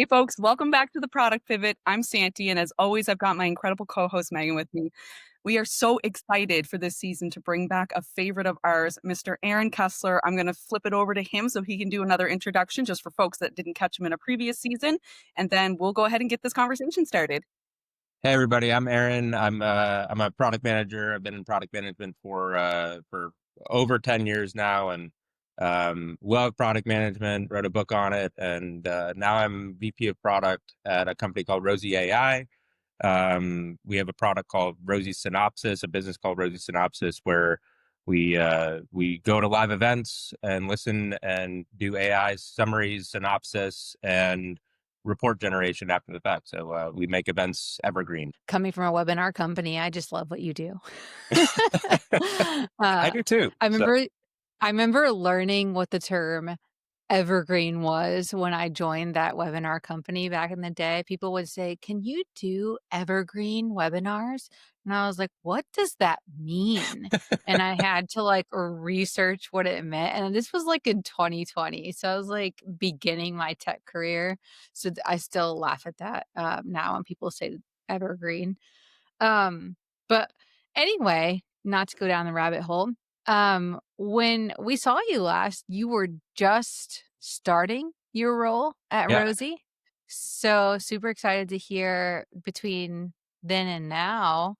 Hey folks, welcome back to the Product Pivot. I'm Santi, and as always, I've got my incredible co-host Megan with me. We are so excited for this season to bring back a favorite of ours, Mr. Aaron Kesler. I'm going to flip it over to him so he can do another introduction just for folks that didn't catch him in a previous season, and then we'll go ahead and get this conversation started. Hey everybody, I'm Aaron. I'm a product manager. I've been in product management for over 10 years now, and love product management. Wrote a book on it, and now I'm VP of product at a company called RozieAI. We have a product called Rosie Synopsis, a business called Rosie Synopsis, where we go to live events and listen and do AI summaries, synopsis, and report generation after the fact. So we make events evergreen. Coming from a webinar company, I just love what you do. I do too. I remember learning what the term evergreen was when I joined that webinar company back in the day. People would say, "Can you do evergreen webinars?" And I was like, "What does that mean?" And I had to research what it meant. And this was in 2020. So I was beginning my tech career. So I still laugh at that now when people say evergreen. But anyway, not to go down the rabbit hole. When we saw you last, you were just starting your role at Yeah. Rosie. So super excited to hear between then and now,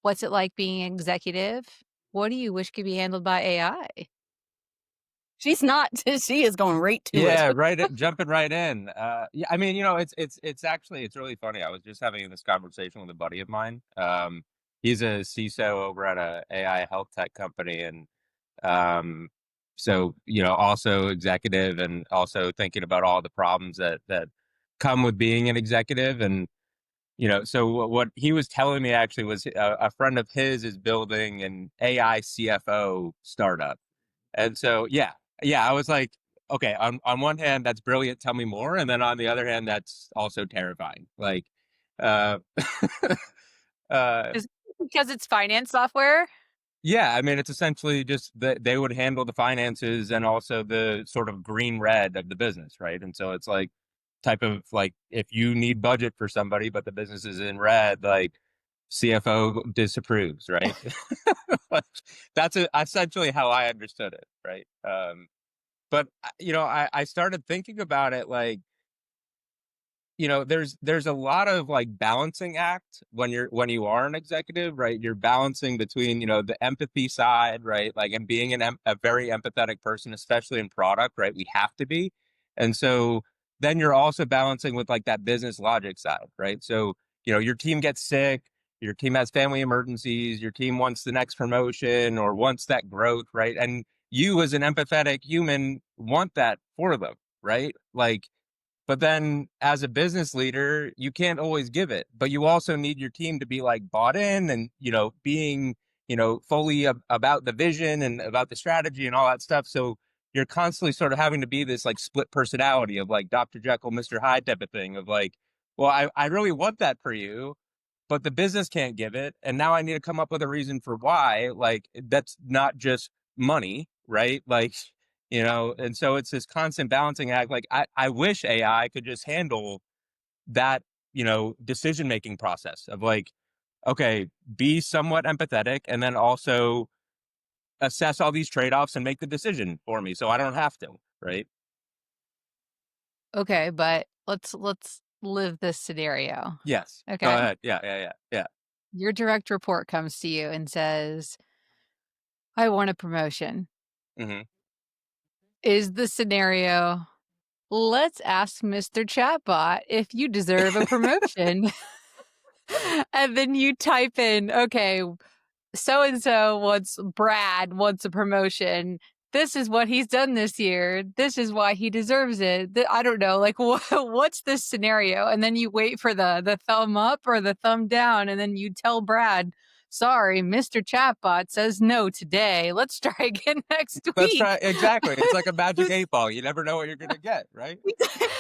what's it like being executive? What do you wish could be handled by AI? She's not, she is going right to Yeah, it. jumping right in. Yeah, I mean, it's really funny. I was just having this conversation with a buddy of mine. He's a CISO over at a AI health tech company, and so also executive, and also thinking about all the problems that come with being an executive. And so what he was telling me actually was a friend of his is building an AI CFO startup. And so, yeah, I was like, okay, on one hand, that's brilliant. Tell me more. And then on the other hand, that's also terrifying. Uh, uh, Is it because it's finance software? yeah, I mean, it's essentially just that they would handle the finances and also the sort of green red of the business, right? And so it's like type of like if you need budget for somebody, but the business is in red, like CFO disapproves, right? Like, that's essentially how I understood it, right? But I started thinking about it like, there's a lot of like balancing act when you are an executive, right? You're balancing between the empathy side, right? Like, and being a very empathetic person, especially in product, right? We have to be. And so then you're also balancing with like that business logic side, right? So your team gets sick, your team has family emergencies, your team wants the next promotion or wants that growth, right? And you as an empathetic human want that for them, right? Like, but then as a business leader, you can't always give it, but you also need your team to be like bought in and, being, fully about the vision and about the strategy and all that stuff. So you're constantly sort of having to be this like split personality of like Dr. Jekyll, Mr. Hyde type of thing of like, well, I really want that for you, but the business can't give it. And now I need to come up with a reason for why. Like, that's not just money, right? Like, and so it's this constant balancing act. Like, I wish AI could just handle that, decision making process of like, okay, be somewhat empathetic and then also assess all these trade-offs and make the decision for me so I don't have to, right? Okay, but let's live this scenario. Yes. Go Okay. ahead. Yeah. Your direct report comes to you and says, "I want a promotion." Hmm. Is the scenario, let's ask Mr. Chatbot if you deserve a promotion. And then you type in, okay, so-and-so Brad wants a promotion. This is what he's done this year. This is why he deserves it. I don't know, what's this scenario? And then you wait for the thumb up or the thumb down, and then you tell Brad, sorry, Mr. Chatbot says no today. Let's try again next That's right. week. Exactly. It's like a magic 8 ball. You never know what you're going to get, right?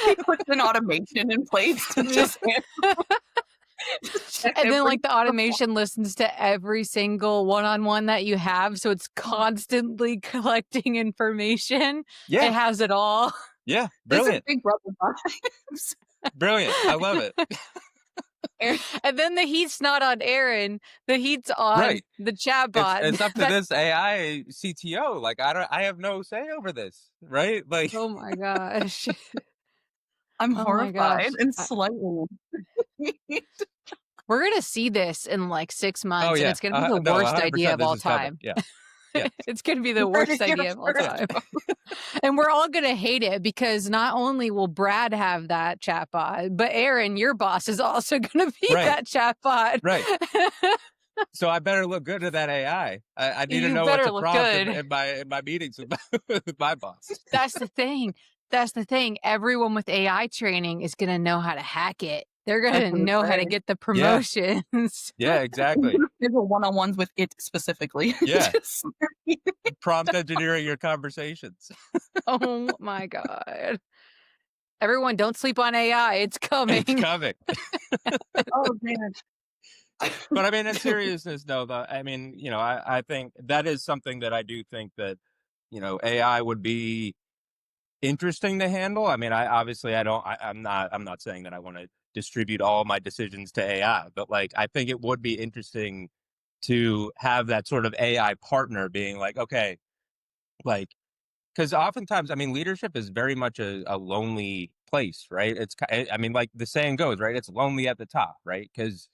He puts an automation in place to just check And then every the automation listens to every single one-on-one that you have. So it's constantly collecting information. Yeah. It has it all. Yeah. This is Brilliant. Big Brother vibes. Brilliant. I love it. And then the heat's not on Aaron, the heat's on Right. the chatbot. It's up to this AI CTO. Like I have no say over this, right? Like Oh my gosh. I'm Oh my horrified gosh. and slightly. We're gonna see this in like 6 oh months, and yeah. it's gonna be the No, worst idea 100% of this all is coming. time. Yeah. Yeah. It's gonna be the You heard it worst here idea of all first. Yeah. time. And we're all gonna hate it because not only will Brad have that chatbot, but Aaron, your boss, is also gonna be Right. that chatbot. Right. So I better look good to that AI. I need to You know what better to look prompt good. in my meetings with with my boss. That's the thing. That's the thing. Everyone with AI training is gonna know how to hack it. They're I was gonna gonna know how to say. get the Yeah. promotions. Yeah, exactly. Schedule one-on-ones with it specifically. Yeah. Just Prompt engineering your conversations. Oh my god. Everyone, don't sleep on AI. It's It's coming. coming. oh man. But I mean, in seriousness, though, I mean, I think that is something that I do think that, AI would be interesting to handle. I mean, I'm not saying that I want to distribute all my decisions to AI, but like, I think it would be interesting to have that sort of AI partner being like, okay, like, because oftentimes, I mean, leadership is very much a lonely place, right? I mean, like the saying goes, right? It's lonely at the top, right? Because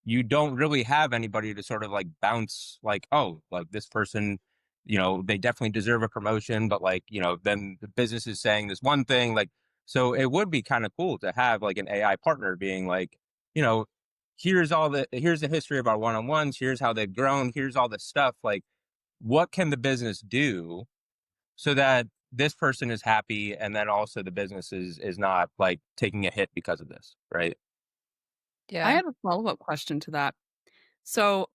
you don't really have anybody to sort of like bounce, like, oh, like this person, they definitely deserve a promotion, but like, then the business is saying this one thing, like, so it would be kind of cool to have like an AI partner being like, you know, here's the history of our one-on-ones, here's how they've grown, here's all this stuff, like, what can the business do so that this person is happy and then also the business is not like taking a hit because of this, right? I Yeah. had a follow-up question to that. So,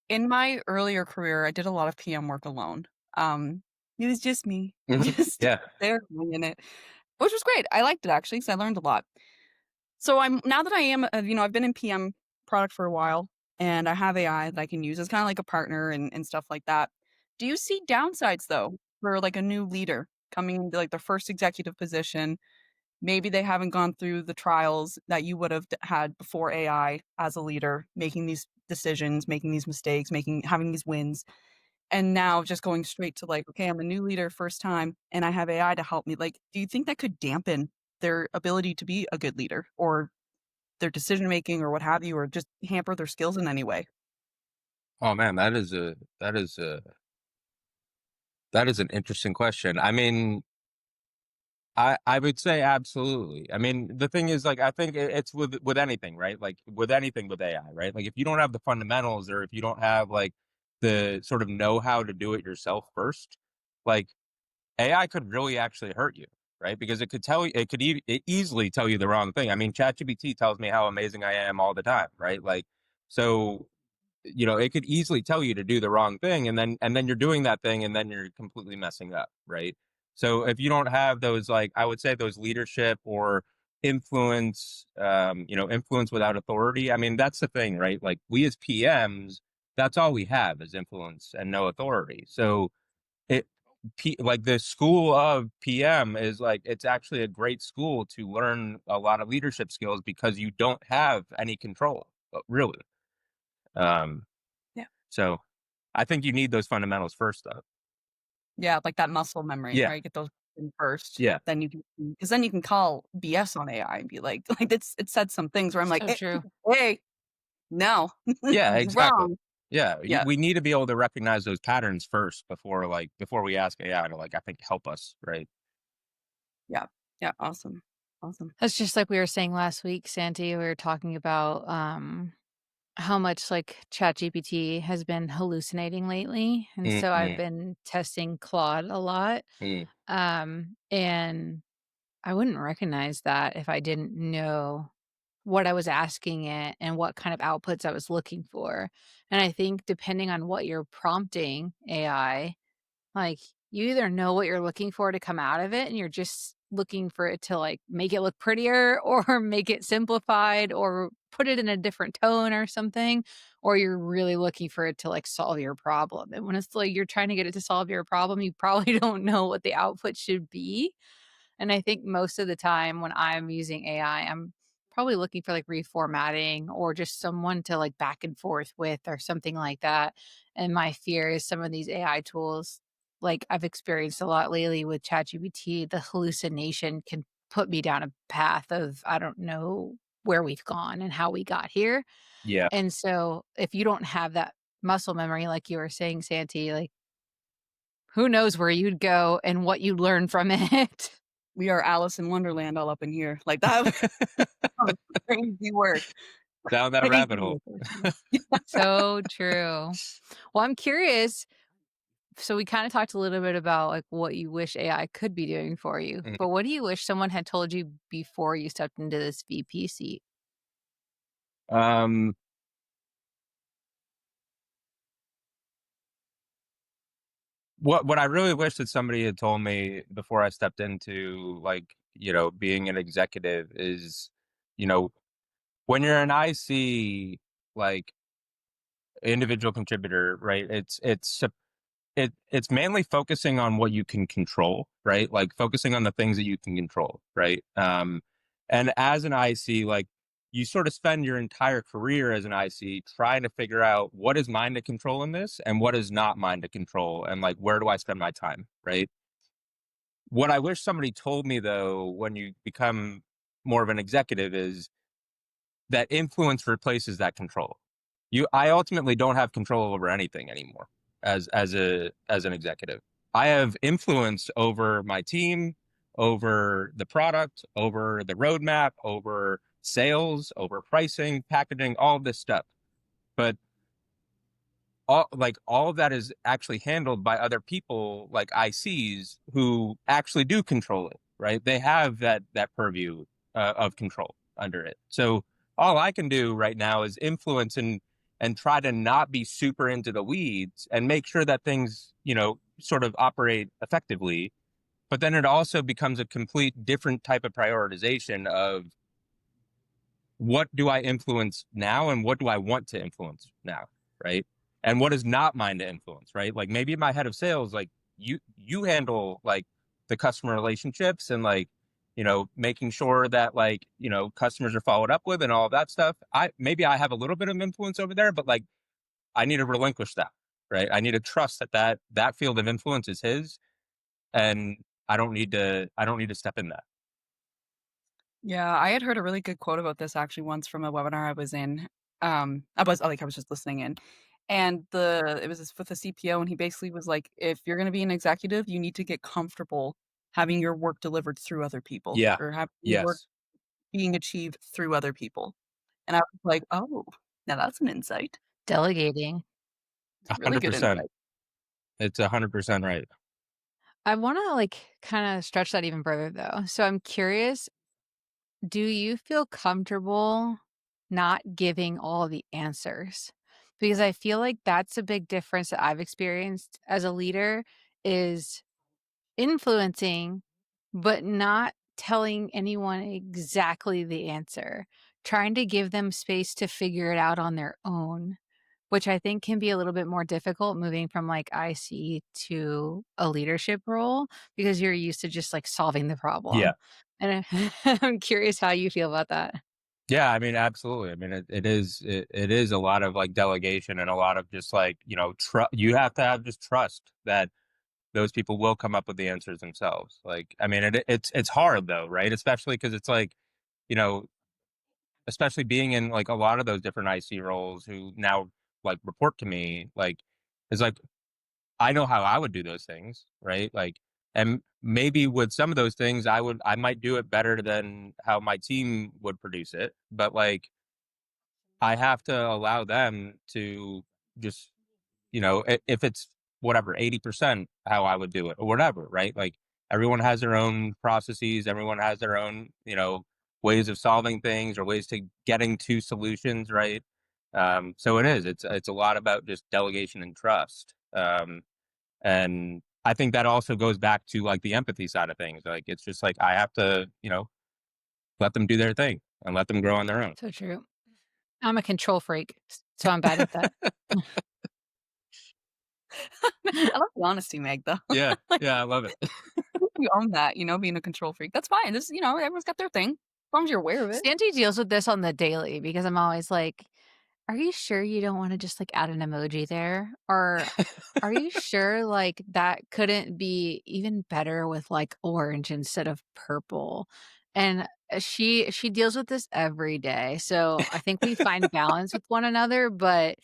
in my earlier career, I did a lot of PM work alone. Um, it was just me, Mhm. just Yeah. there winging it, which was great. I liked it actually, 'cause I learned a lot. So I'm now that I am, I've been in PM product for a while, and I have AI that I can use as kind of like a partner and stuff like that. Do you see downsides though for like a new leader coming into like the first executive position? Maybe they haven't gone through the trials that you would have had before AI as a leader, making these decisions, making these mistakes, having these wins, and now just going straight to like, okay, I'm a new leader first time, and I have AI to help me. Like, do you think that could dampen their ability to be a good leader or their decision making or what have you, or just hamper their skills in any way? Oh man, that is an interesting question. I mean, I would say absolutely. I mean, the thing is, like, I think it's with anything, right? Like with anything with AI, right? Like if you don't have the fundamentals or if you don't have like the sort of know how to do it yourself first, like AI could really actually hurt you, right? Because it could tell you, it easily tell you the wrong thing. I mean, ChatGPT tells me how amazing I am all the time, right? Like, so it could easily tell you to do the wrong thing, and then you're doing that thing, and then you're completely messing up, right? So if you don't have those, like I would say, those leadership or influence without authority. I mean, that's the thing, right? Like we as PMs, that's all we have is influence and no authority. So it like the school of PM is like it's actually a great school to learn a lot of leadership skills because you don't have any control, really. Um, Yeah. so I think you need those fundamentals first, though. Yeah, like that muscle memory, Yeah, right? Get those in first, yeah, then you can because then you can call BS on AI and be like it said some things where I'm like, So true. hey, no, yeah, exactly. wrong. Yeah, Yeah, we need to be able to recognize those patterns first before we ask AI to I think help us, right? yeah, yeah. Awesome, awesome. That's just like we were saying last week, Santi. We were talking about how much like ChatGPT has been hallucinating lately. And so I've Mm-mm, been testing Claude a lot. mm. And I wouldn't recognize that if I didn't know what I was asking it and what kind of outputs I was looking for. And I think depending on what you're prompting AI, like, you either know what you're looking for to come out of it, and you're just looking for it to, like, make it look prettier or make it simplified or put it in a different tone or something, or you're really looking for it to, like, solve your problem. And when it's like you're trying to get it to solve your problem, you probably don't know what the output should be. And I think most of the time when I'm using AI, I'm probably looking for like reformatting or just someone to like back and forth with or something like that. And my fear is some of these AI tools, like I've experienced a lot lately with ChatGPT, the hallucination can put me down a path of I don't know where we've gone and how we got here. Yeah. And so if you don't have that muscle memory, like you were saying, Santi, like who knows where you'd go and what you'd learn from it. We are Alice in Wonderland all up in here. Like that was crazy work. Down that Crazy rabbit hole. work. So true. Well, I'm curious. So we kind of talked a little bit about like what you wish AI could be doing for you, Mhm. but what do you wish someone had told you before you stepped into this VP seat? Um, what I really wish that somebody had told me before I stepped into, like, being an executive is, you know, when you're an IC, like, individual contributor, right? It's mainly focusing on what you can control, right? Like focusing on the things that you can control, right? And as an IC, like, you sort of spend your entire career as an IC trying to figure out what is mine to control in this and what is not mine to control, and like where do I spend my time, right? What I wish somebody told me though, when you become more of an executive, is that influence replaces that control. I ultimately don't have control over anything anymore as an executive. I have influence over my team, over the product, over the roadmap, over sales, over pricing, packaging, all of this stuff. But all of that is actually handled by other people, like ICs, who actually do control it, right? They have that purview of control under it. So all I can do right now is influence and try to not be super into the weeds and make sure that things, sort of operate effectively. But then it also becomes a complete different type of prioritization of what do I influence now and what do I want to influence now, right? And what is not mine to influence, right? Like maybe my head of sales, like you handle like the customer relationships and like, making sure that like, customers are followed up with and all of that stuff. I have a little bit of influence over there, but like I need to relinquish that, right? I need to trust that field of influence is his, and I don't need to step in that. Yeah, I had heard a really good quote about this actually once from a webinar I was in. I was just listening in. And it was with a CPO, and he basically was like, if you're gonna be an executive, you need to get comfortable having your work delivered through other people Yeah. or having your work Yes. being achieved through other people. And I was like, "Oh, now that's an insight." Delegating. A Really hundred good percent. insight. It's 100% right. I want to like kind of stretch that even further though. So I'm curious, do you feel comfortable not giving all the answers? Because I feel like that's a big difference that I've experienced as a leader is influencing, but not telling anyone exactly the answer, trying to give them space to figure it out on their own, which I think can be a little bit more difficult moving from like IC to a leadership role because you're used to just like solving the Yeah. problem. And I'm curious how you feel about that. Yeah, I mean, absolutely. I mean, it is a lot of like delegation and a lot of just like, you have to have just trust that those people will come up with the answers themselves. Like, I mean, it's hard though, right? Especially because it's like, you know, especially being in like a lot of those different IC roles who now like report to me, like, is like I know how I would do those things, right? Like, and maybe with some of those things, I might do it better than how my team would produce it. But like, I have to allow them to just, if it's whatever, 80% how I would do it or whatever, right? Like, everyone has their own processes, everyone has their own, ways of solving things or ways to getting to solutions, right? So it's a lot about just delegation and trust. And I think that also goes back to like the empathy side of things. Like it's just like I have to, let them do their thing and let them grow on their own. So true. I'm a control freak, so I'm bad at that. I love the honesty, Meg, though. Yeah, Like, yeah, I love it. you own that, being a control freak. That's fine. This, everyone's got their thing. As long as you're aware of it. Santi deals with this on the daily because I'm always like, "Are you sure you don't wanna just, like, add an emoji there? Or are you sure, like, that couldn't be even better with, like, orange instead of purple?" And, she deals with this every day, so I think we find balance with one another, but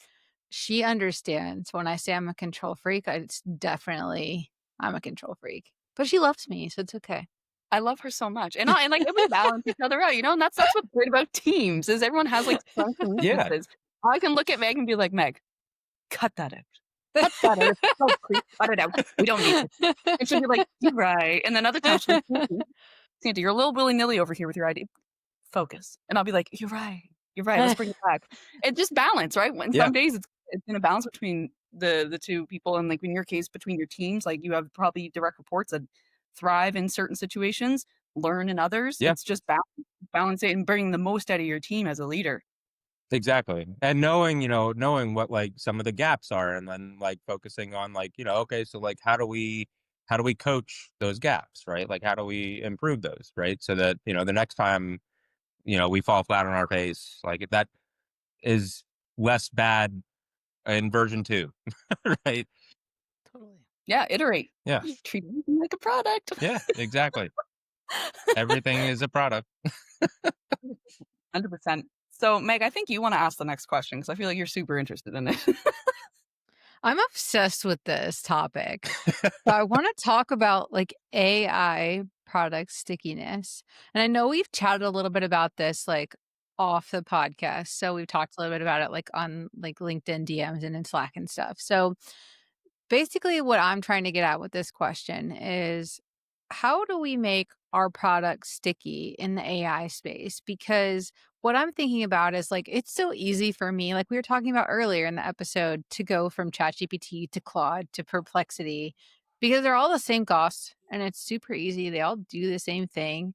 she understands when I say I'm a control freak, it's definitely I'm a control freak. But she loves me, so it's okay. I love her so much. And we balance each other out, and that's what's great about teams is everyone has, like, strengths and Yeah, weaknesses. I can look at Meg and be like, "Meg, cut that out. Cut that out. It's so creepy. Cut it out. We don't need this." And she'll be like, "You're right." And then other times she'll be like, "Sandy, you're a little willy-nilly over here with your idea. Focus." And I'll be like, "You're right. You're right. Let's bring it back." And just balance, right? When yeah, some days it's gonna balance between the two people, and, like, in your case, between your teams, like, you have probably direct reports that thrive in certain situations, learn in others. yeah. It's just balance it and bringing the most out of your team as a leader. Exactly. And knowing what like some of the gaps are and then like focusing on like, okay, so like how do we coach those gaps, right? Like how do we improve those, right? So that, the next time, we fall flat on our face, like that is less bad in version 2, right? Totally. Yeah, iterate. Yeah. Treat everything like a product. Yeah, exactly. Everything is a product. 100%. So, Meg, I think you wanna ask the next question because I feel like you're super interested in it. I'm obsessed with this topic. So I wanna talk about, like, AI product stickiness, and I know we've chatted a little bit about this, like, off the podcast, so we've talked a little bit about it, like, on, like, LinkedIn DMs and in Slack and stuff. So, basically, what I'm trying to get at with this question is how do we make our products sticky in the AI space? Because what I'm thinking about is like, it's so easy for me, like we were talking about earlier in the episode, to go from ChatGPT to Claude to Perplexity because they're all the same cost and it's super easy. They all do the same thing,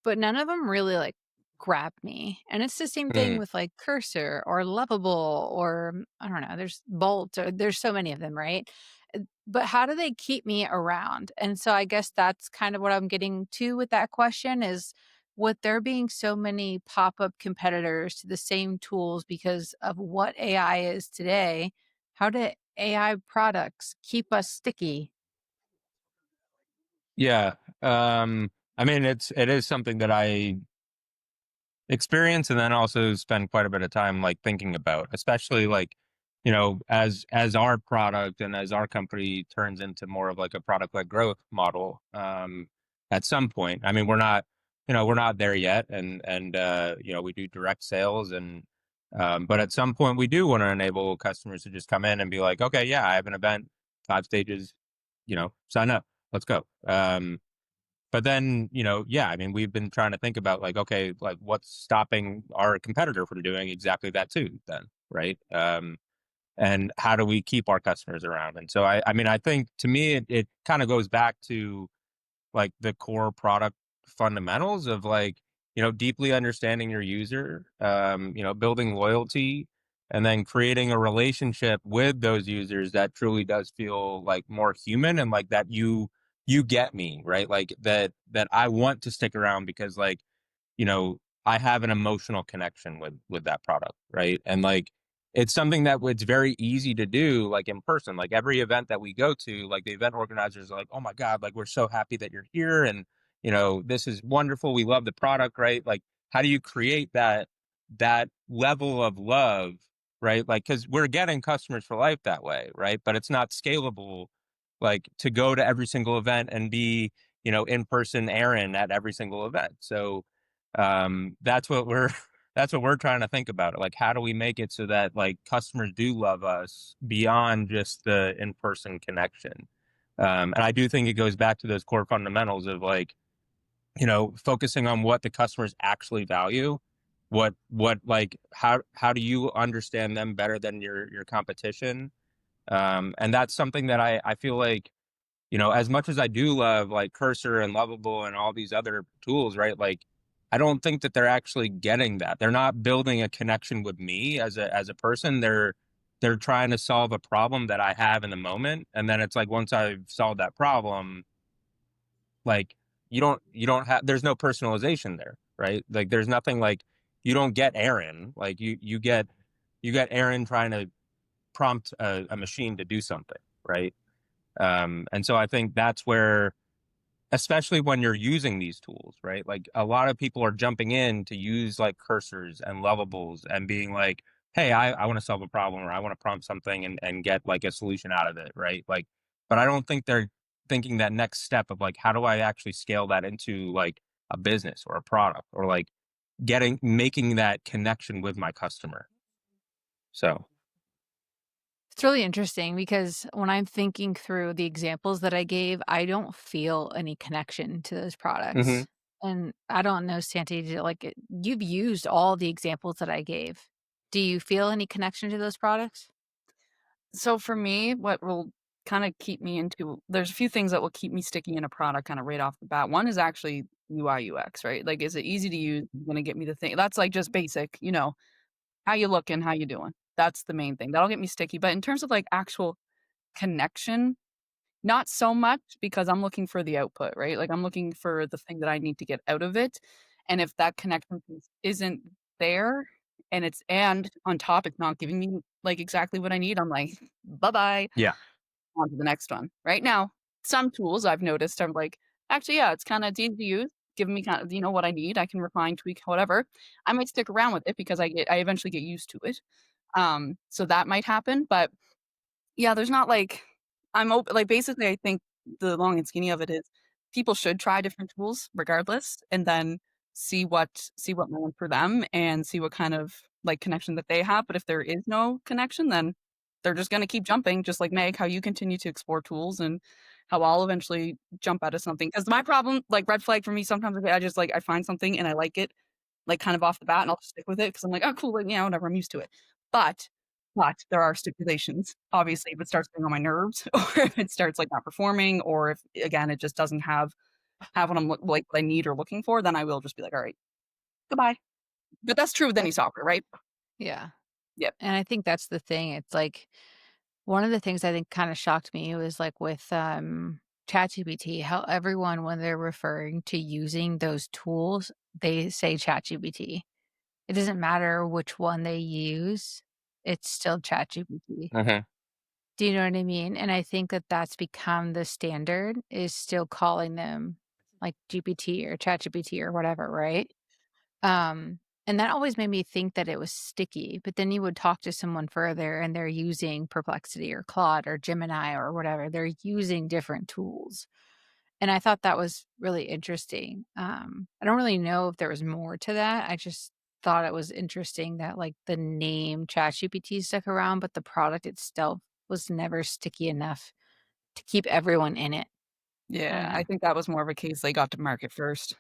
but none of them really, like, grab me, and it's the same thing Mm, with, like, Cursor or Lovable or, I don't know, there's Bolt or there's so many of them, right? But how do they keep me around? And so I guess that's kind of what I'm getting to with that question is with there being so many pop-up competitors to the same tools because of what AI is today, how do AI products keep us sticky? yeah. I mean, it is something that I experience and then also spend quite a bit of time like thinking about, especially like, as our product and as our company turns into more of like a product led growth model, at some point. I mean, we're not there yet, and we do direct sales, and but at some point we do want to enable customers to just come in and be like, okay, yeah, I have an event, 5 stages, sign up, let's go. But then, yeah, I mean, we've been trying to think about like, okay, like what's stopping our competitor from doing exactly that too, then, right? And how do we keep our customers around? And so, I mean, I think to me, it kind of goes back to like the core product fundamentals of like, deeply understanding your user, building loyalty, and then creating a relationship with those users that truly does feel like more human and like that you get me, right? Like that I want to stick around because like, I have an emotional connection with that product, right? And like it's something that it's very easy to do like in person. Like every event that we go to, like the event organizers are like, "Oh my God, like we're so happy that you're here and this is wonderful. We love the product," right? Like how do you create that level of love, right? Like cuz we're getting customers for life that way, right? But it's not scalable like to go to every single event and be, in person Aaron at every single event. So that's what we're that's what we're trying to think about. Like, how do we make it so that like customers do love us beyond just the in-person connection? And I do think it goes back to those core fundamentals of like, focusing on what the customers actually value. What like how do you understand them better than your competition? And that's something that I feel like, as much as I do love like Cursor and Lovable and all these other tools, right? Like, I don't think that they're actually getting that. They're not building a connection with me as a person. they're trying to solve a problem that I have in the moment, and then it's like once I've solved that problem, like you don't have there's no personalization there, right? Like there's nothing like you don't get Aaron, like you get Aaron trying to prompt a machine to do something, right? And so I think that's where, especially when you're using these tools, right? Like a lot of people are jumping in to use like cursors and lovables and being like, hey, I want to solve a problem or I want to prompt something and get like a solution out of it, right? Like, but I don't think they're thinking that next step of like, how do I actually scale that into like a business or a product or like making that connection with my customer. So, It's really interesting because when I'm thinking through the examples that I gave, I don't feel any connection to those mhm. products. And I don't know, Santi, you've used all the examples that I gave. Do you feel any connection to those products? So for me, what will kinda keep me into there's a few things that will keep me sticking in a product kinda right off the bat. One is actually UI, UX, right? Like, is it easy to use? Gonna get me the thing that's, like, just basic, how you looking, how you doing? That's the main thing. That'll get me sticky, but in terms of, like, actual connection, not so much because I'm looking for the output, right? Like, I'm looking for the thing that I need to get out of it, and if that connection piece isn't there, and on top, it's not giving me, like, exactly what I need, I'm like, "Bye-bye, Yeah. on to the next one." Right now, some tools I've noticed I'm like, "Actually, yeah, it's easy to use, giving me kind of, what I need, I can refine, tweak, whatever." I might stick around with it because I eventually get used to it. So that might happen, but yeah, there's not like I'm open like, basically, I think the long and skinny of it is people should try different tools regardless, and then see what lands for them and see what kind of, like, connection that they have, but if there is no connection, then they're just gonna keep jumping, just like Meg, how you continue to explore tools and how I'll eventually jump out of something. Because my problem, like, red flag for me sometimes, I just, like, I find something and I like it, like, kind of off the bat, and I'll just stick with it because 'cause I'm like, "Oh, cool, like, yeah, whatever, I'm used to it." But but there are stipulations. Obviously, if it starts getting on my nerves or if it starts, like, not performing or if, again, it just doesn't have what I'm what I need or looking for, then I will just be like, "Alright, goodbye." But that's true with I any software, right? Yeah. Yep. And I think that's the thing. It's like one of the things I think kinda shocked me was, like, with, ChatGPT, how everyone, when they're referring to using those tools, they say ChatGPT. It doesn't matter which one they use, it's still ChatGPT. Mhm. Do you know what I mean? And I think that that's become the standard, is still calling them, like, GPT or ChatGPT or whatever, right? And that always made me think that it was sticky, but then you would talk to someone further and they're using Perplexity or Claude or Gemini or whatever. They're using different tools. And I thought that was really interesting. I don't really know if there was more to that. I just thought it was interesting that like the name ChatGPT stuck around, but the product itself was never sticky enough to keep everyone in it. I Yeah, don't I know. think that was more of a case they got to market first,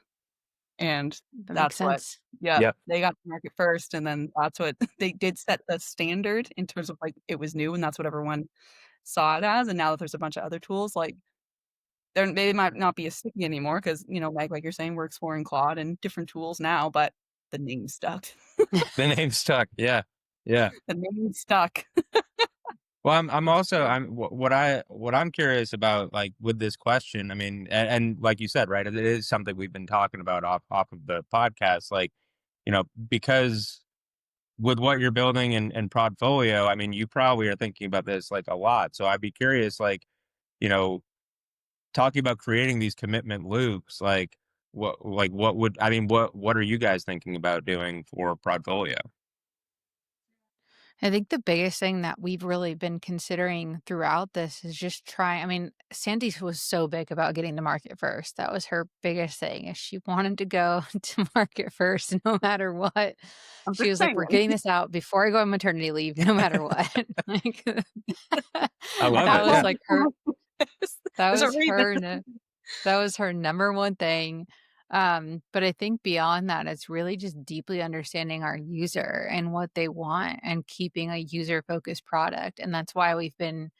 and That makes that's what sense. yep, Yep. they got to market first, and then that's what they did set the standard in terms of, like, it was new, and that's what everyone saw it as, and now that there's a bunch of other tools, like, they might not be as sticky anymore 'cause, like you're saying, we're exploring Claude and different tools now, but the name stuck. The name stuck. Yeah. Yeah. The name stuck. Well, I'm also what I'm curious about, like, with this question, I mean, and like you said, right, it is something we've been talking about off of the podcast, like, because with what you're building in Prodfolio, I mean, you probably are thinking about this, like, a lot, so I'd be curious, you know, talking about creating these commitment loops, what would I mean, what are you guys thinking about doing for Prodfolio? I think the biggest thing that we've really been considering throughout this is just trying. I mean, Sandy was so big about getting to market first. That was her biggest thing, is she wanted to go to market first no matter what. I'm She just was like, "We're saying. getting this out before I go on maternity leave no matter what." Like, I love that it, was yeah. like her that There's a was reason. her that was her number one thing. But I think beyond that, it's really just deeply understanding our user and what they want and keeping a user-focused product, and that's why we've been,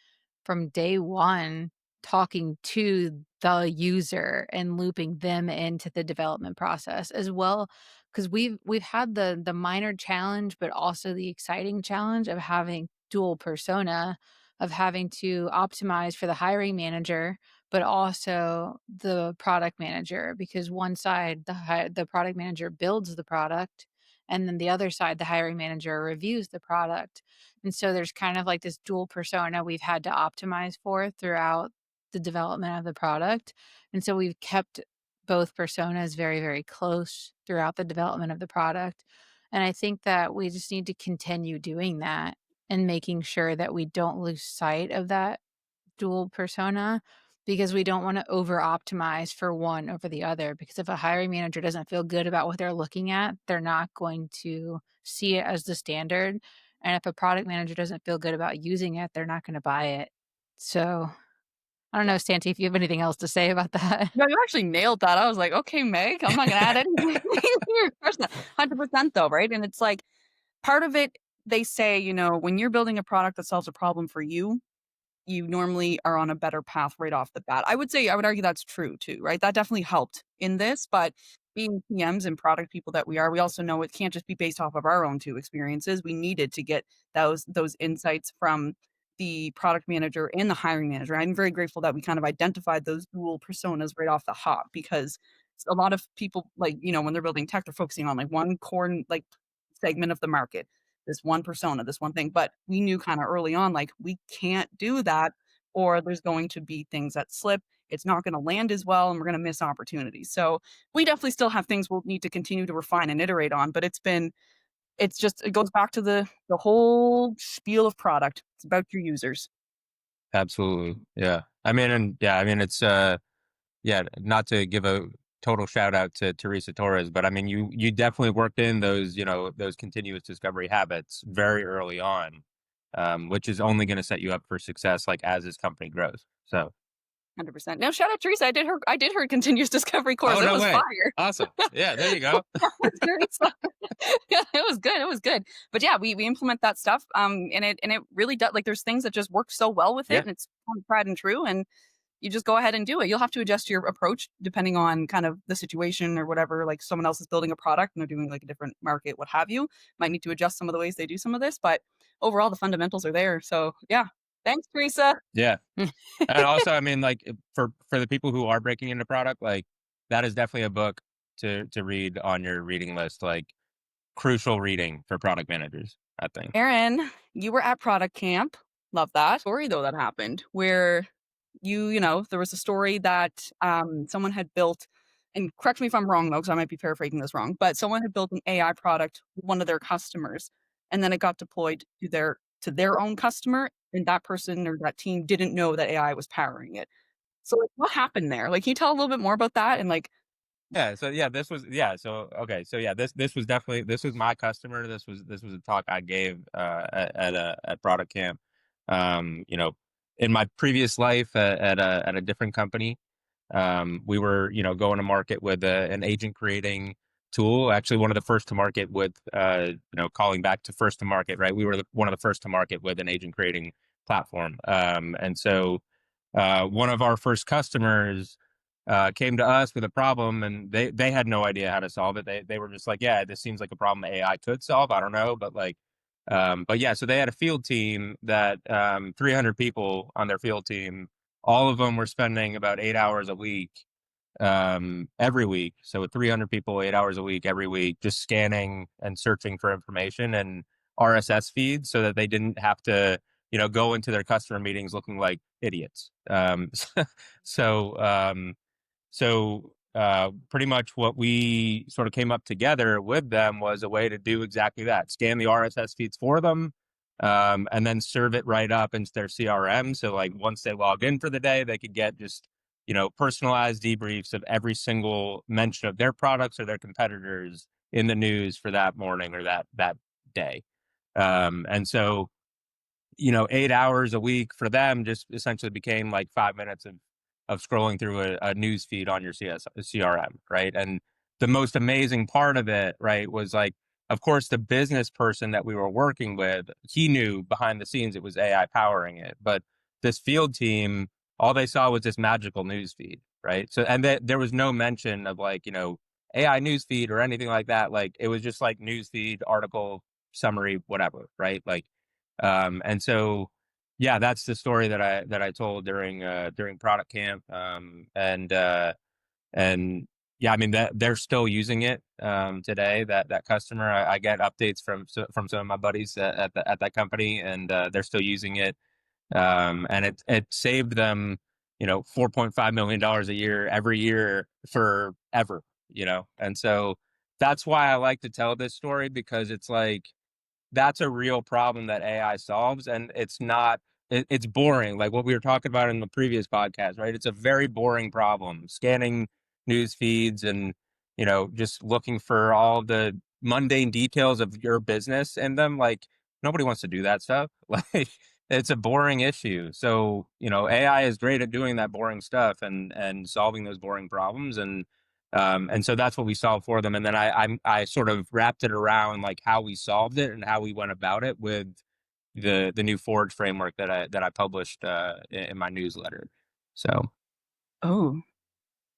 from day one, talking to the user and looping them into the development process as well, because we've had the minor challenge, but also the exciting challenge of having dual persona of having to optimize for the hiring manager, but also the product manager, because one side, the product manager builds the product, and then the other side, the hiring manager reviews the product. And so there's kind of like this dual persona we've had to optimize for throughout the development of the product. And so we've kept both personas very, very close throughout the development of the product. And I think that we just need to continue doing that and making sure that we don't lose sight of that dual persona, because we don't want to over optimize for one over the other. Because if a hiring manager doesn't feel good about what they're looking at, they're not going to see it as the standard. And if a product manager doesn't feel good about using it, they're not going to buy it. So I don't know, Santi, if you have anything else to say about that. No, you actually nailed that. I was like, "Okay, Meg, I'm not gonna add anything." 100% though, right? And it's like, part of it, they say, when you're building a product that solves a problem for you, you normally are on a better path right off the bat. I would argue that's true too, right? That definitely helped in this, but being PMs and product people that we are, we also know it can't just be based off of our own 2 experiences. We needed to get those insights from the product manager and the hiring manager. I'm very grateful that we kind of identified those dual personas right off the hop, because a lot of people, like, when they're building tech, they're focusing on like one core, like, segment of the market, this one persona, this one thing. But we knew kind of early on, like, we can't do that, or there's going to be things that slip. It's not going to land as well, and we're going to miss opportunities. So we definitely still have things we'll need to continue to refine and iterate on. But it goes back to the whole spiel of product. It's about your users. Absolutely. Yeah. I mean, it's, yeah, not to give a total shout out to Teresa Torres, but I mean, you definitely worked in those, those continuous discovery habits very early on, which is only going to set you up for success, like as this company grows. So, 100%. Now, shout out Teresa. I did her continuous discovery course. oh, It no was way. fire. Awesome. Yeah, there you go. Teresa. Yeah, it was good. It was good. But yeah, we implement that stuff. And it really does. Like, there's things that just work so well with it, Yeah. and it's tried and true. And you just go ahead and do it. You'll have to adjust your approach depending on kind of the situation or whatever. Like, someone else is building a product and they're doing like a different market, what have you. Might need to adjust some of the ways they do some of this, but overall the fundamentals are there. So yeah. Thanks, Teresa. Yeah. And also, I mean, like for the people who are breaking into product, like that is definitely a book to read on your reading list, like crucial reading for product managers, I think. Erin, you were at Product Camp. Love that story though that happened where there was a story that someone had built, and correct me if I'm wrong though, because I might be paraphrasing this wrong, but someone had built an AI product with one of their customers, and then it got deployed to their own customer, and that person or that team didn't know that AI was powering it. So like, what happened there? Like, can you tell a little bit more about that? And like, Yeah, so yeah, this was yeah, so okay, so yeah, this was definitely this was my customer. This was a talk I gave at Product Camp. You know, in my previous life at a different company, we were, going to market with an agent creating tool. Actually, one of the first to market with calling back to first to market, right? We were one of the first to market with an agent creating platform. And so one of our first customers came to us with a problem, and they had no idea how to solve it. They were just like, yeah, this seems like a problem AI could solve. I don't know, but like, but yeah, so they had a field team that 300 people on their field team. All of them were spending about 8 hours a week, every week. So with 300 people, 8 hours a week, every week, just scanning and searching for information and RSS feeds so that they didn't have to, go into their customer meetings looking like idiots. So, pretty much what we sort of came up together with them was a way to do exactly that: scan the RSS feeds for them, and then serve it right up into their CRM. So like once they logged in for the day, they could get just, personalized debriefs of every single mention of their products or their competitors in the news for that morning or that day. And so 8 hours a week for them just essentially became like 5 minutes of scrolling through a news feed on your CRM, right? And the most amazing part of it, right, was like, of course, the business person that we were working with, he knew behind the scenes it was AI powering it, but this field team, all they saw was this magical news feed, right? So, and there was no mention of like, AI news feed or anything like that. Like it was just like news feed, article, summary, whatever, right? Like, And so, yeah, that's the story that I told during product camp. And yeah, I mean that they're still using it today. That customer, I get updates from some of my buddies at that company, and they're still using it. And it saved them, $4.5 million a year every year forever. And so that's why I like to tell this story, because it's like that's a real problem that AI solves, and it's boring, like what we were talking about in the previous podcast, right? It's a very boring problem, scanning news feeds and just looking for all the mundane details of your business in them. Like, nobody wants to do that stuff. Like, it's a boring issue. So AI is great at doing that boring stuff and solving those boring problems. And so that's what we solved for them. And then I sort of wrapped it around like how we solved it and how we went about it with the new Forge framework that I published in my newsletter. So Oh,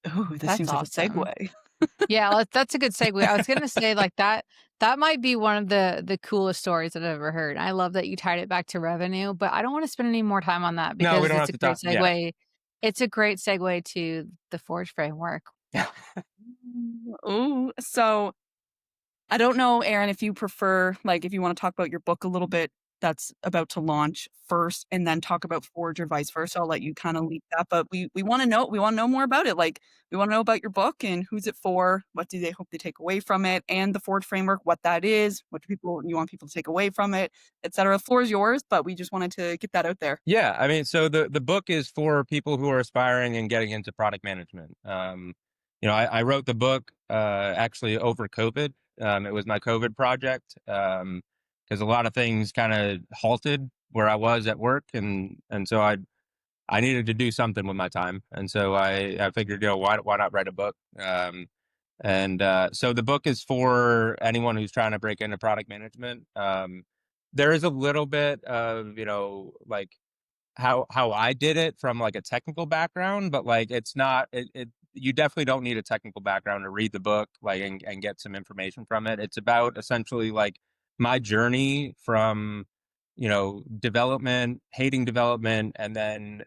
oh, this That's seems like a awesome. segue. Yeah, that's a good segue. I was gonna say, like, that might be one of the coolest stories that I've ever heard. I love that you tied it back to revenue, but I don't wanna spend any more time on that no, we because don't it's have a to great talk. Yeah. segue. It's a great segue to the Forge framework. Ooh, so I don't know, Aaron, if you prefer, like, if you want to talk about your book a little bit that's about to launch first, and then talk about Forge or vice versa. I'll let you kind of lead that, but we want to know more about it. Like, we want to know about your book and who's it for, what do they hope to take away from it, and the Forge framework, what that is, what do people you want people to take away from it, etc. The floor is yours, but we just wanted to get that out there. Yeah, I mean, so the book is for people who are aspiring and getting into product management. I wrote the book actually over COVID. It was my COVID project, because a lot of things kind of halted where I was at work, and so I needed to do something with my time, and so I figured, why not write a book? And so the book is for anyone who's trying to break into product management. There is a little bit of like how I did it from like a technical background, but like it's not you definitely don't need a technical background to read the book, like, and get some information from it. It's about essentially like my journey from development, hating development, and then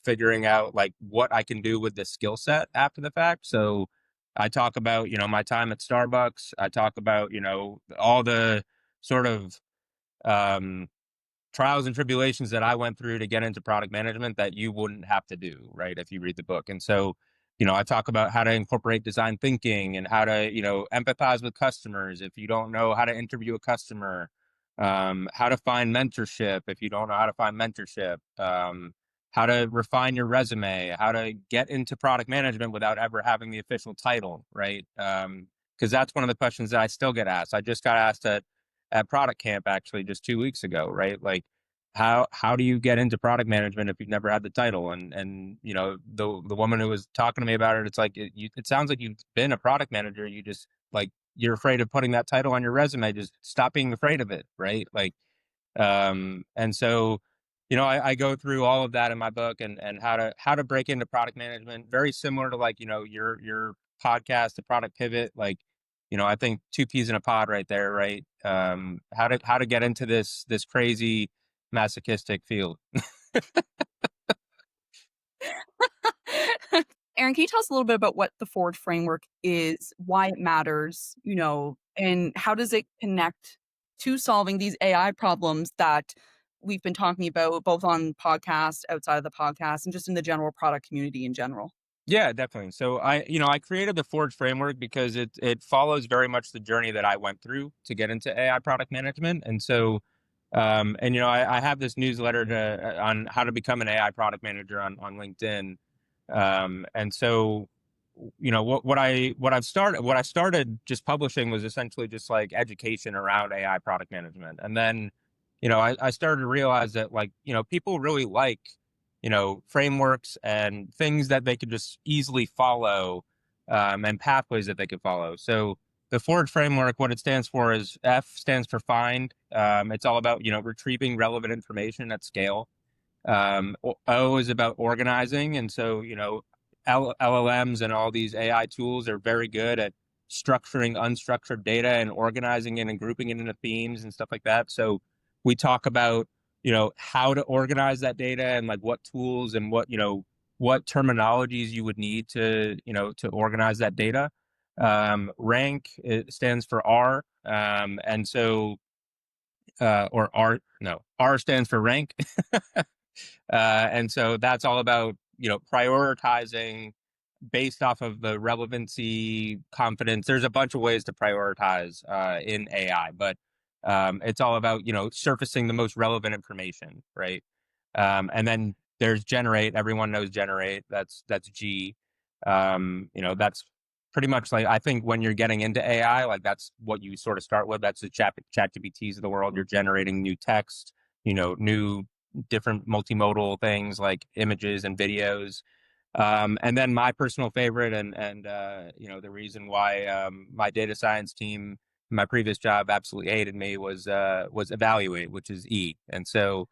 figuring out like what I can do with the skill set after the fact. So I talk about my time at Starbucks. I talk about all the sort of um trials and tribulations that I went through to get into product management that you wouldn't have to do, right, if you read the book. And so, I talk about how to incorporate design thinking and how to, empathize with customers if you don't know how to interview a customer, how to find mentorship if you don't know how to find mentorship, how to refine your resume, how to get into product management without ever having the official title, right? Because that's one of the questions that I still get asked. I just got asked at product camp actually just 2 weeks ago, right? Like, how do you get into product management if you've never had the title? And the woman who was talking to me about it, it's like it sounds like you've been a product manager. You just like you're afraid of putting that title on your resume. Just stop being afraid of it, right? Like, and so I go through all of that in my book, and how to break into product management, very similar to like your podcast, the product pivot. Like, I think two peas in a pod right there, right? How to get into this crazy masochistic field. Aaron, can you tell us a little bit about what the Forge framework is, why it matters, and how does it connect to solving these AI problems that we've been talking about both on podcast, outside of the podcast, and just in the general product community in general? Yeah, definitely. So I created the Forge framework because it follows very much the journey that I went through to get into AI product management. And so, and I have this newsletter on how to become an AI product manager on LinkedIn. And so, what I started just publishing was essentially just like education around AI product management. And then, I started to realize that like, people really like frameworks and things that they could just easily follow, and pathways that they could follow. So the Forge framework, what it stands for is F stands for find. It's all about, retrieving relevant information at scale. O is about organizing. And so, LLMs and all these AI tools are very good at structuring unstructured data and organizing it and grouping it into themes and stuff like that. So we talk about, how to organize that data and like what tools and what terminologies you would need to organize that data. Rank, it stands for R. And so, or R, no, R stands for rank. And so that's all about, prioritizing based off of the relevancy, confidence. There's a bunch of ways to prioritize in AI, but it's all about, surfacing the most relevant information, right? And then there's generate. Everyone knows generate. That's G. That's pretty much like, I think when you're getting into AI, like that's what you sort of start with. That's the ChatGPTs of the world. You're generating new text, new different multimodal things like images and videos. And then my personal favorite, and the reason why my data science team, my previous job, absolutely hated me was evaluate, which is E. And so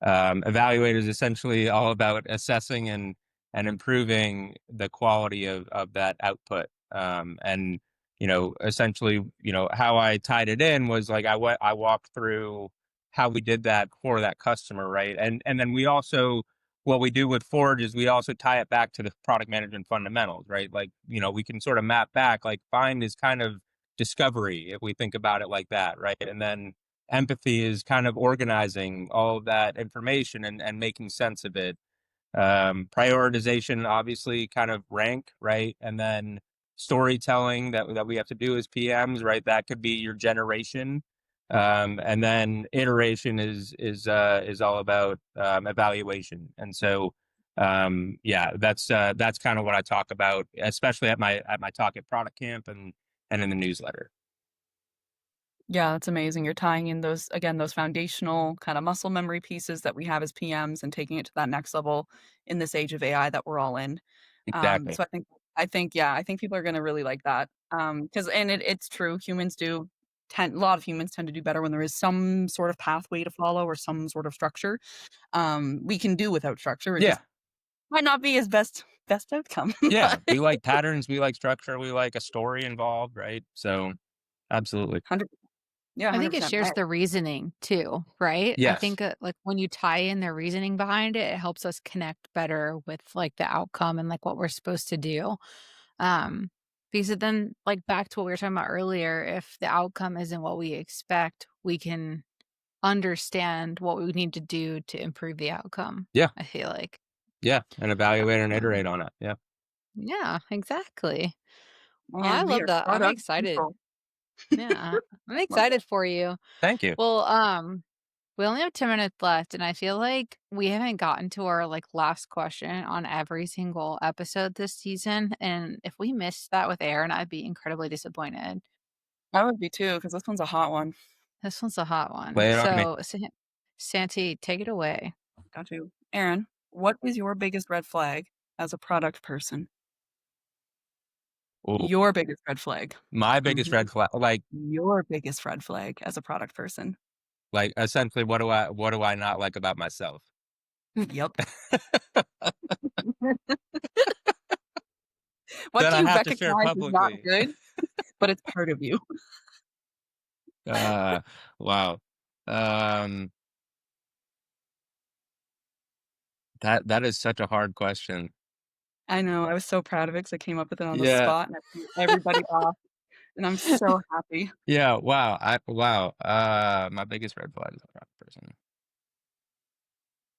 evaluate is essentially all about assessing and improving the quality of that output. And essentially, how I tied it in was like I walked through how we did that for that customer, right? And then we also, what we do with Forge is we also tie it back to the product management fundamentals, right? Like, we can sort of map back, like find is kind of discovery, if we think about it like that, right? And then empathy is kind of organizing all of that information and making sense of it. Prioritization, obviously, kind of rank, right? And then storytelling that we have to do as PMs, right? That could be your generation. And then iteration is all about evaluation. And so yeah, that's kind of what I talk about, especially at my talk at Product Camp and in the newsletter. Yeah, that's amazing. You're tying in those, again, those foundational kind of muscle memory pieces that we have as PMs and taking it to that next level in this age of AI that we're all in. Exactly. So I think people are gonna really like that. 'Cause and it's true, a lot of humans tend to do better when there is some sort of pathway to follow or some sort of structure. We can do without structure. It Yeah. just might not be his best outcome. Yeah. But We like patterns. We like structure. We like a story involved, right? So absolutely. 100 yeah, I think it 100%. shares the reasoning too, right? I Yes. think, like, when you tie in their reasoning behind it, it helps us connect better with, like, the outcome and, like, what we're supposed to do. Um, because then, like, back to what we were talking about earlier, if the outcome isn't what we expect, we can understand what we need to do to improve the outcome, Yeah. I feel like. Yeah. And evaluate and Um, iterate on it. Yeah. yeah, exactly. Well, I Man, we love are that. I'm product excited. people. Yeah, I'm Love excited it. for you. Thank you. Well, we only have 10 minutes left, and I feel like we haven't gotten to our, like, last question on every single episode this season, and if we missed that with Aaron, I'd be incredibly disappointed. I would be too, because this one's a hot one. This one's a hot one. Lay it on me. So, Santi, take it away. Got you. Aaron, what is your biggest red flag as a product person? Ooh, Your biggest red flag. my biggest Mhm. red flag, Your biggest red flag as a product person. like essentially, what do I not like about myself? Yep. What That do I you have to share recognize is not publicly. good, but it's part of you? Uh, wow. Um, that is such a hard question. I know, I was so proud of it because I came up with it on the Yeah. spot, and I threw everybody off, and I'm so happy. Yeah. Wow. Wow. My biggest red flag is a rock person.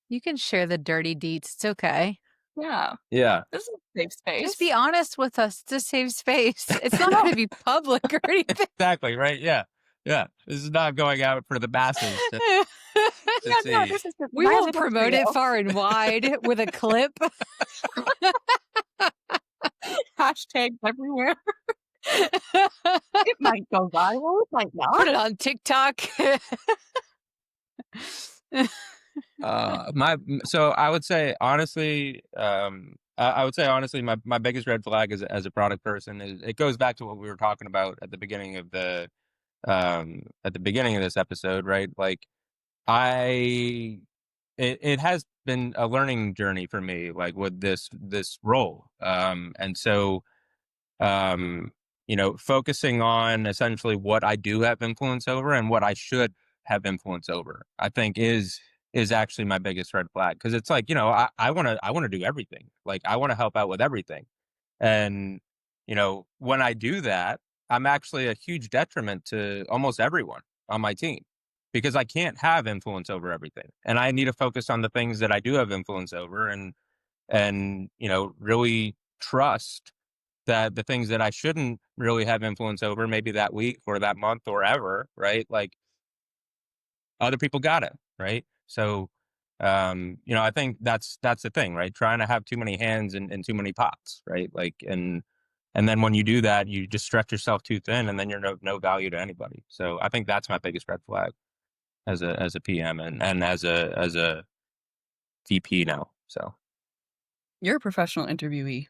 You can share the dirty deets, it's okay. Yeah, Yeah. this is a safe Just be space. honest with us, it's a safe space. It's not gonna be public or anything. Exactly. Right. Yeah. Yeah. This is not going out for the masses to Yeah, no, see. this is just We my will little promote it trio. far and wide with a clip. Hashtags everywhere. It might go viral, it might Put not. it on TikTok. So I would say honestly, I would say honestly, my biggest red flag as a product person is it goes back to what we were talking about at the beginning of this episode, right? Like I, it has been a learning journey for me, like with this role, and so focusing on essentially what I do have influence over and what I should have influence over, I think is actually my biggest red flag. Cause it's like, I want to do everything. Like I want to help out with everything. And, when I do that, I'm actually a huge detriment to almost everyone on my team because I can't have influence over everything. And I need to focus on the things that I do have influence over and, really trust that the things that I shouldn't really have influence over, maybe that week or that month or ever, right? Like other people got it, right? So, I think that's the thing, right? Trying to have too many hands in too many pots, right? Like, and then when you do that, you just stretch yourself too thin, and then you're no value to anybody. So I think that's my biggest red flag as a PM and as a VP now. So You're a professional interviewee.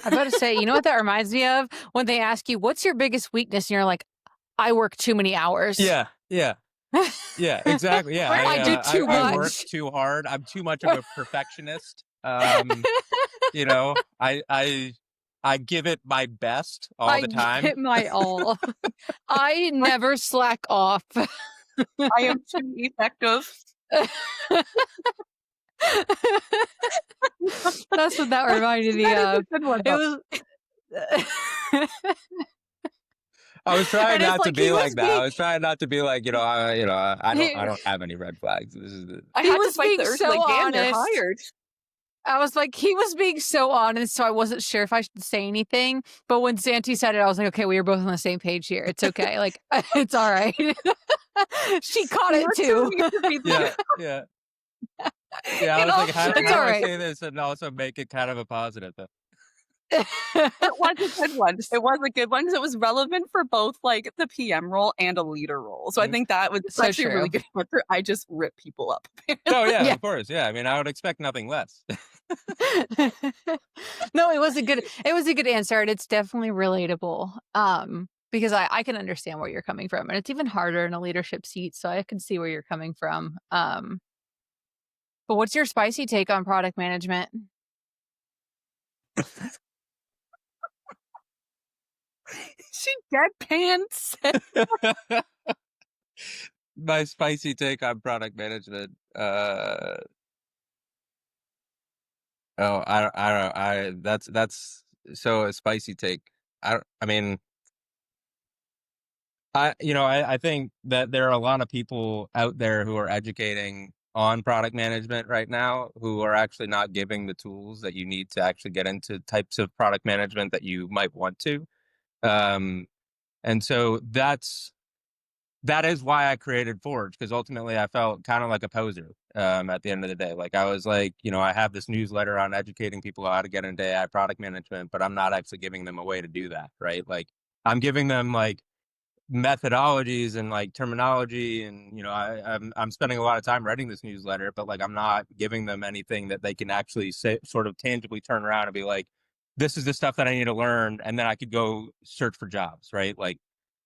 I'm about to say, you know what that reminds me of? When they ask you, what's your biggest weakness? And you're like, I work too many hours. yeah, exactly. Yeah, I do too I work much. too hard. I'm too much of a perfectionist. I give it my best all the time. I give it my all. I never slack off. I am too effective. That's what that reminded me That is of. a good one, It though. was. I was trying And it's not to like he be was like that. I was trying not to be like, I He- don't have any red flags. This is I He had to was fight the being urge so like, damn, they're honest. hired. I was like, he was being so honest, so I wasn't sure if I should say anything. But when Santi said it, I was like, okay, we are both on the same page here. It's okay. Like, it's all right. She caught it too. yeah. Yeah, I was like, how It's do all I right. say this and also make it kind of a positive though? It was a good one. It was a good one because it was relevant for both like the PM role and a leader role. So I think that was So actually a really true. good answer. I just rip people up. Oh yeah, Yeah. of course. Yeah. I mean, I would expect nothing less. No, it was a good answer, and it's definitely relatable. Because I can understand where you're coming from, and it's even harder in a leadership seat, so I can see where you're coming from. But what's your spicy take on product management? She deadpans. My spicy take on product management. That's so a spicy take. I mean, I think that there are a lot of people out there who are educating on product management right now who are actually not giving the tools that you need to actually get into types of product management that you might want to. And so that is why I created Forge, because ultimately I felt kind of like a poser at the end of the day. Like I was like, I have this newsletter on educating people how to get into AI product management, but I'm not actually giving them a way to do that, right? Like I'm giving them like methodologies and like terminology, and I'm spending a lot of time writing this newsletter, but like I'm not giving them anything that they can actually say, sort of tangibly turn around and be like, this is the stuff that I need to learn, and then I could go search for jobs, right? Like.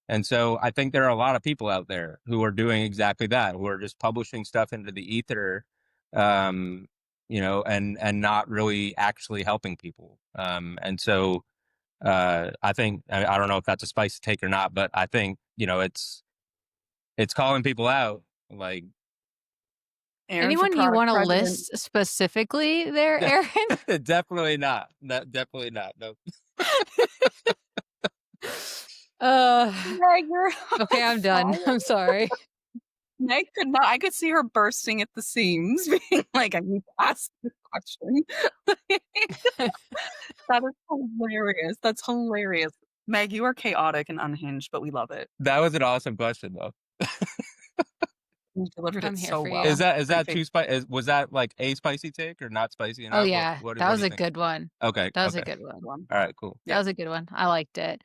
And so I think there are a lot of people out there who are doing exactly that, who are just publishing stuff into the ether, and not really actually helping people. And so I think I don't know if that's a spicy take or not, but I think it's calling people out. Like Anyone you want to list specifically there, Aaron? Definitely not. Definitely not. No. Meg, you're Okay, I'm done. I'm sorry. Meg could not. I could see her bursting at the seams, being like, "I need to ask this question." That is hilarious. That's hilarious. Meg, you are chaotic and unhinged, but we love it. That was an awesome question, though. You delivered I'm it here so for well. you. Is that too spicy? Was that like a spicy take or not spicy enough? Oh yeah, that was a good one. Okay, That was okay. a good one. All right, cool. That was a good one. I liked it.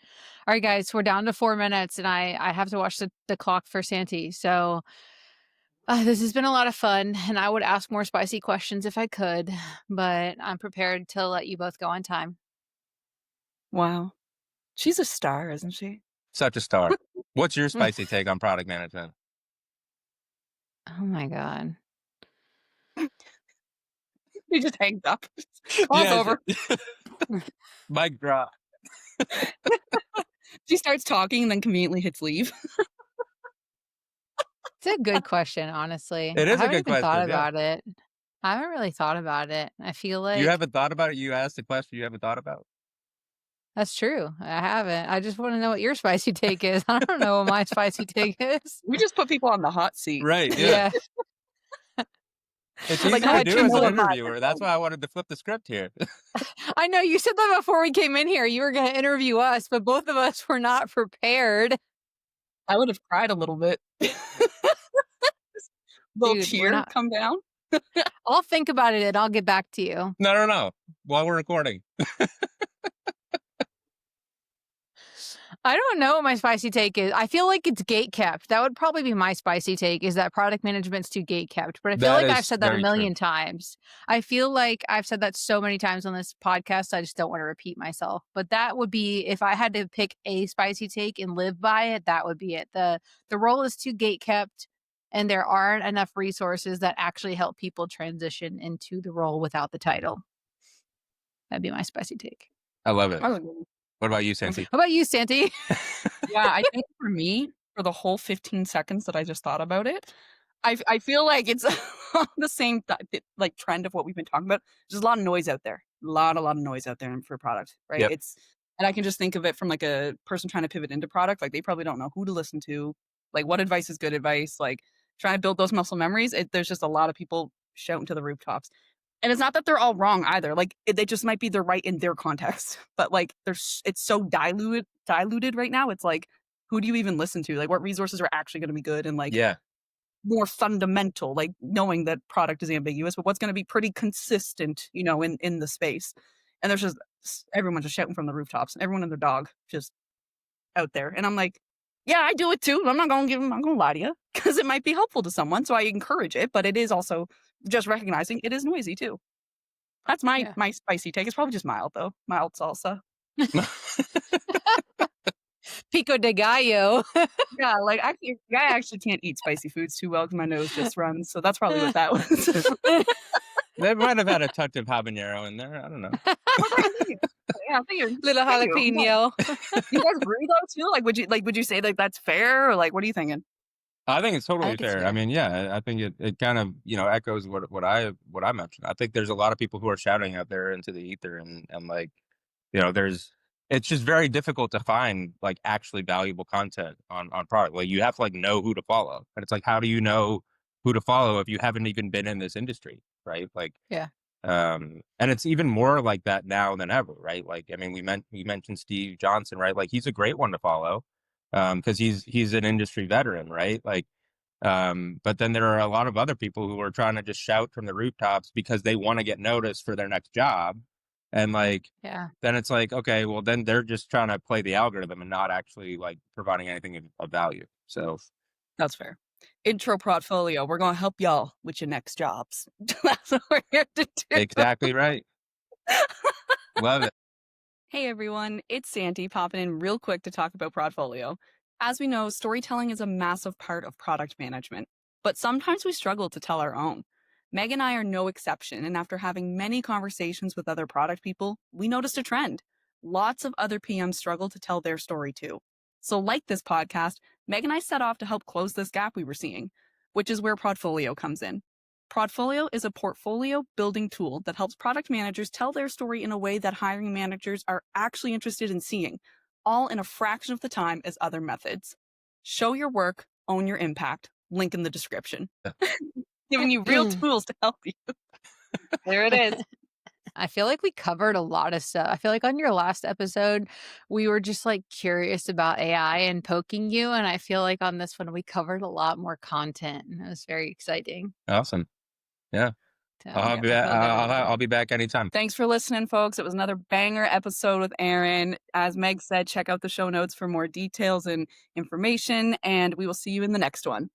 All right, guys, we're down to 4 minutes, and I have to watch the clock for Santi. So this has been a lot of fun, and I would ask more spicy questions if I could, but I'm prepared to let you both go on time. Wow. She's a star, isn't she? Such a star. What's your spicy take on product management? Oh my God. He just hangs up. Call's over. Mic drop. She starts talking and then conveniently hits leave. It's a good question, honestly. It I is a haven't good even thought question. Yeah. about it. I haven't really thought about it. I feel You like haven't thought about it? You asked a question you haven't thought about? that's true. I haven't. I just want to know what your spicy take is. I don't know what my spicy take is. We just put people on the hot seat. Right. Yeah. Yeah. It's Like, easy how to much do you as know an of my interviewer. That's why I wanted to flip the script here. I know you said that before we came in here. You were going to interview us, but both of us were not prepared. I would have cried a little bit. Little Dude, we're tear not. come down. I'll think about it and I'll get back to you. No. While we're recording. I don't know what my spicy take is. I feel like it's gate kept. That would probably be my spicy take, is that product management's too gate kept. But I feel That like I've is said that a very true. million times. I feel like I've said that so many times on this podcast. I just don't want to repeat myself. But that would be, if I had to pick a spicy take and live by it, that would be it. The role is too gate kept, and there aren't enough resources that actually help people transition into the role without the title. That'd be my spicy take. I love it. That was a good one. What about you, Santi? How about you, Santi? Yeah, I think for me, for the whole 15 seconds that I just thought about it, I feel like it's the same like trend of what we've been talking about. There's a lot of noise out there. A lot of noise out there for product, right? Yep. And I can just think of it from like a person trying to pivot into product. Like they probably don't know who to listen to, like what advice is good advice, like trying to build those muscle memories. There's just a lot of people shouting to the rooftops. And it's not that they're all wrong either. Like they just might be they're right in their context, but like it's so diluted right now. It's like, who do you even listen to? Like what resources are actually going to be good and like Yeah. more fundamental, like knowing that product is ambiguous, but what's going to be pretty consistent, in the space. And there's just everyone just shouting from the rooftops, everyone and their dog just out there. And I'm like, yeah, I do it too. I'm not going to lie to you because it might be helpful to someone. So I encourage it, but it is also just recognizing it is noisy too. That's my spicy take. It's probably just mild though. Mild salsa. Pico de gallo. Yeah, like I actually can't eat spicy foods too well because my nose just runs. So that's probably what that was. They might have had a touch of habanero in there. I don't know. Yeah, I think Little jalapeno. You guys agree though too? Like, would you say like that's fair, or like what are you thinking? I think it's totally think it's fair. I fair. mean, yeah, I think it kind of, echoes what I mentioned. I think there's a lot of people who are shouting out there into the ether and like, it's just very difficult to find like actually valuable content on product. Like you have to like know who to follow. And it's like, how do you know who to follow if you haven't even been in this industry? Right. Like, Yeah. and it's even more like that now than ever. Right. Like, I mean, we mentioned Steve Johnson, right? Like he's a great one to follow. Cause he's an industry veteran, right? Like, but then there are a lot of other people who are trying to just shout from the rooftops because they want to get noticed for their next job. And like, Yeah. then it's like, okay, well then they're just trying to play the algorithm and not actually like providing anything of value. So That's fair. Intro portfolio. We're gonna help y'all with your next jobs. That's what we're here to do. exactly right. Love it. Hey everyone, it's Santi popping in real quick to talk about Prodfolio. As we know, storytelling is a massive part of product management, but sometimes we struggle to tell our own. Meg and I are no exception, and after having many conversations with other product people, we noticed a trend. Lots of other PMs struggle to tell their story too. So like this podcast, Meg and I set off to help close this gap we were seeing, which is where Prodfolio comes in. Prodfolio is a portfolio building tool that helps product managers tell their story in a way that hiring managers are actually interested in seeing, all in a fraction of the time as other methods. Show your work, own your impact. Link in the description. Giving you real tools to help you. There it is. I feel like we covered a lot of stuff. I feel like on your last episode, we were just like curious about AI and poking you. And I feel like on this one, we covered a lot more content and it was very exciting. Awesome. Yeah. So, I'll be back anytime. Thanks for listening, folks. It was another banger episode with Aaron. As Meg said, check out the show notes for more details and information, and we will see you in the next one.